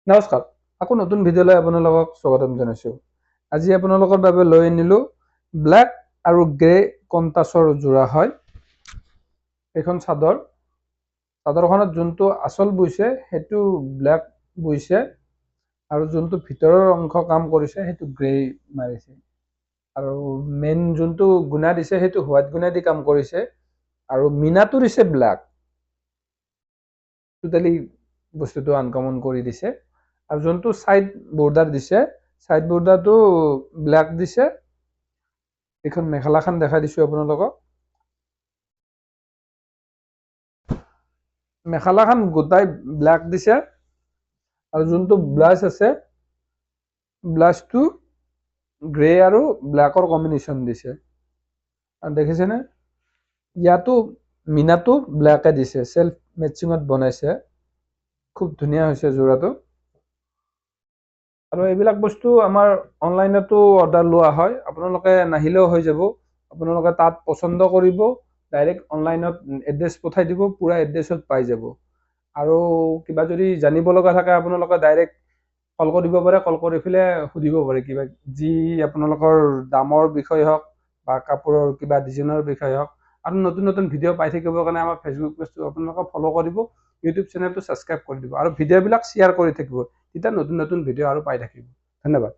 নমস্কাৰ, আকৌ নতুন ভিডিঅ'লৈ আপোনালোকক স্বাগতম জনাইছোঁ। আজি আপোনালোকৰ বাবে লৈ আনিলোঁ ব্লেক আৰু গ্ৰে কণ্টাছৰ যোৰা হয়। এইখন চাদৰখনত যোনটো আঁচল বৈছে সেইটো ব্লেক বৈছে আৰু যোনটো ভিতৰৰ অংশ কাম কৰিছে সেইটো গ্ৰে মাৰিছে। আৰু মেইন যোনটো গুণা দিছে সেইটো হোৱাইট গুণা দি কাম কৰিছে আৰু মিনাটো দিছে ব্লেক। টোটেলি বস্তুটো আনকমন কৰি দিছে। আৰু যোনটো সাইড বৰ্ডাৰ দিছে সাইড বৰ্ডাৰটো ব্লেক দিছে। এইখন মেখেলাখন দেখাই দিছোঁ আপোনালোকক। মেখেলাখন গোটাই ব্লেক দিছে আৰু যোনটো ব্লাউজ আছে ব্লাউজটো গ্ৰে আৰু ব্লেকৰ কম্বিনেশ্যন দিছে। আৰু দেখিছেনে ইয়াতো মিনাটো ব্লেকে দিছে, সেল্ফ মেচিঙত বনাইছে। খুব ধুনীয়া হৈছে যোৰাটো। আৰু এইবিলাক বস্তু আমাৰ অনলাইনতো অৰ্ডাৰ লোৱা হয়, আপোনালোকে নাহিলেও হৈ যাব। আপোনালোকে তাত পচন্দ কৰিব, ডাইৰেক্ট অনলাইনত এড্ৰেছ পঠাই দিব, পুৰা এড্ৰেছত পাই যাব। আৰু কিবা যদি জানিব লগা থাকে আপোনালোকে ডাইৰেক্ট কল কৰিব পাৰে, কল কৰি পেলাই সুধিব পাৰে কিবা যি আপোনালোকৰ দামৰ বিষয়ে হওক বা কাপোৰৰ কিবা ডিজাইনৰ বিষয়ে হওক। আৰু নতুন নতুন ভিডিঅ' পাই থাকিবৰ কাৰণে আমাৰ ফেচবুক পেজটো আপোনালোকে ফ'ল' কৰিব, ইউটিউব চেনেলটো ছাবস্ক্ৰাইব কৰি দিব আৰু ভিডিঅ'বিলাক শ্বেয়াৰ কৰি থাকিব। তেতিয়া নতুন নতুন ভিডিঅ' আৰু পাই থাকিব। ধন্যবাদ।